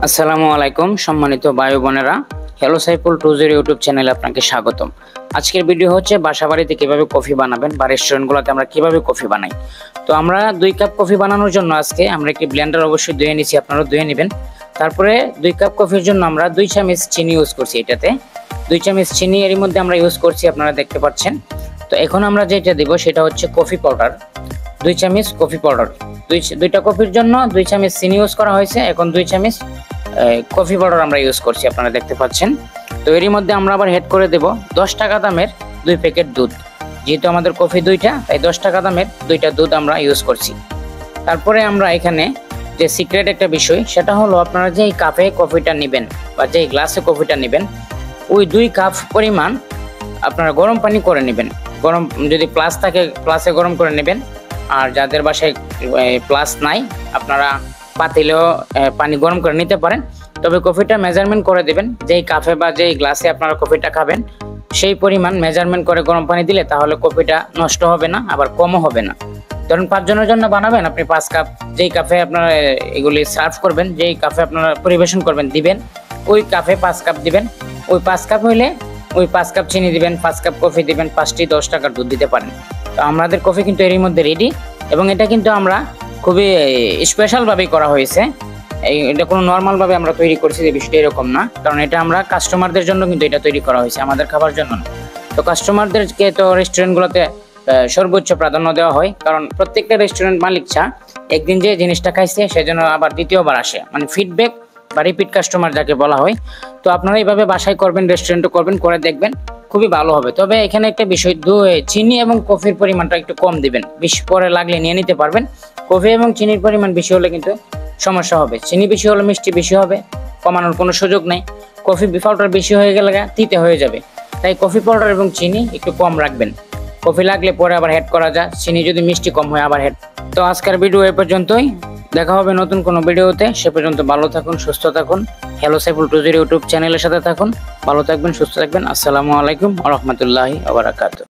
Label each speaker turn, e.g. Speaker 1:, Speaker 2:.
Speaker 1: আসসালামু আলাইকুম সম্মানিত ভাই বোনেরা, হ্যালো সাইফুল টুজের ইউটিউব চ্যানেলে আপনাকে স্বাগতম। আজকের ভিডিও হচ্ছে বাসাবাড়িতে কিভাবে কফি বানাবেন বা রেস্টুরেন্টগুলোতে আমরা কিভাবে কফি বানাই। তো আমরা 2 কাপ কফি বানানোর জন্য আজকে আমরা একটি ব্লেন্ডার অবশ্যই ধুয়ে নিয়েছি, আপনারা ধুয়ে নেবেন। তারপরে 2 কাপ কফির জন্য আমরা 2 চামচ চিনি ইউজ করছি। এটাতে 2 চামচ চিনি এর মধ্যে আমরা ইউজ করছি, আপনারা দেখতে পাচ্ছেন। তো এখন আমরা যেটা দেব সেটা হচ্ছে কফি পাউডার, 2 চামচ কফি পাউডার। দুইটা কফির জন্য 2 চামচ চিনি ইউজ করা হয়েছে, এখন 2 চামচ কফি পাউডার আমরা ইউজ করছি, আপনারা দেখতে পাচ্ছেন। তো এরই মধ্যে আমরা আবার হেড করে দেব 10 টাকা দামের 2 প্যাকেট দুধ। যেহেতু আমাদের কফি 2টা, তাই 10 টাকা দামের 2টা দুধ আমরা ইউজ করছি। তারপরে আমরা এখানে যে সিক্রেট একটা বিষয়, সেটা হলো আপনারা যেই কাপে কফিটা নেবেন বা যেই গ্লাসে কফিটা নেবেন, ওই 2 কাপ পরিমাণ আপনারা গরম পানি করে নেবেন। গরম যদি প্লাস থাকে প্লাসে গরম করে নেবেন, আর যাদের বাসায় প্লাস নাই আপনারা পাতিলেও পানি গরম করে নিতে পারেন। তবে কফিটা মেজারমেন্ট করে দেবেন, যেই কাপে বা যেই গ্লাসে আপনারা কফিটা খাবেন সেই পরিমাণ মেজারমেন্ট করে গরম পানি দিলে তাহলে কফিটা নষ্ট হবে না, আবার কমও হবে না। ধরুন 5 জনের জন্য বানাবেন, আপনি 5 কাপ যেই কাপে আপনারা এগুলি সার্ভ করবেন, যেই কাপে আপনারা পরিবেশন করবেন দিবেন, ওই কাপে 5 কাপ দিবেন। ওই 5 কাপ হইলে ওই 5 কাপ চিনি দিবেন, 5 কাপ কফি দিবেন, 5টি 10 টাকার দুধ দিতে পারেন। তো আমাদের কফি কিন্তু এরই মধ্যে রেডি, এবং এটা কিন্তু আমরা খুবই স্পেশালভাবেই করা হয়েছে। এটা কোনো নর্মালভাবে আমরা তৈরি করছি যে বিষয়টা এরকম না, কারণ এটা আমরা কাস্টমারদের জন্য কিন্তু এটা তৈরি করা হয়েছে, আমাদের খাবার জন্য না। তো কাস্টমারদেরকে তো রেস্টুরেন্টগুলোতে সর্বোচ্চ প্রাধান্য দেওয়া হয়, কারণ প্রত্যেকটা রেস্টুরেন্ট মালিক চায় একদিন যে জিনিসটা খাইছে সেজন্য আবার দ্বিতীয়বার আসে, মানে ফিডব্যাক বা রিপিট কাস্টমার যাকে বলা হয়। তো আপনারা এইভাবে বাসায় করবেন, রেস্টুরেন্টে করবেন, করে দেখবেন খুবই ভালো হবে। তবে এখানে একটা বিষয়, চিনি এবং কফির পরিমাণটা একটু কম দিবেন, বেশি পরে লাগলে নিয়ে নিতে পারবেন। কফি এবং চিনির পরিমাণ বেশি হলে কিন্তু সমস্যা হবে, চিনি বেশি হলে মিষ্টি বেশি হবে, কমানোর কোনো সুযোগ নেই। কফি পাউডার বেশি হয়ে গেলে তিতে হয়ে যাবে, তাই কফি পাউডার এবং চিনি একটু কম রাখবেন। কফি লাগলে পরে আবার হেড করা যায়, চিনি যদি মিষ্টি কম হয় আবার হেড। তো আজকের ভিডিও এ পর্যন্তই, দেখা হবে নতুন কোনো ভিডিওতে। সে পর্যন্ত ভালো থাকুন, সুস্থ থাকুন। হ্যালো সাইফুল টুজির ইউটিউব চ্যানেলের সাথে থাকুন। ভালো থাকবেন, সুস্থ থাকবেন। আসসালামু আলাইকুম ওয়া রাহমাতুল্লাহি ওয়া বারাকাতুহু।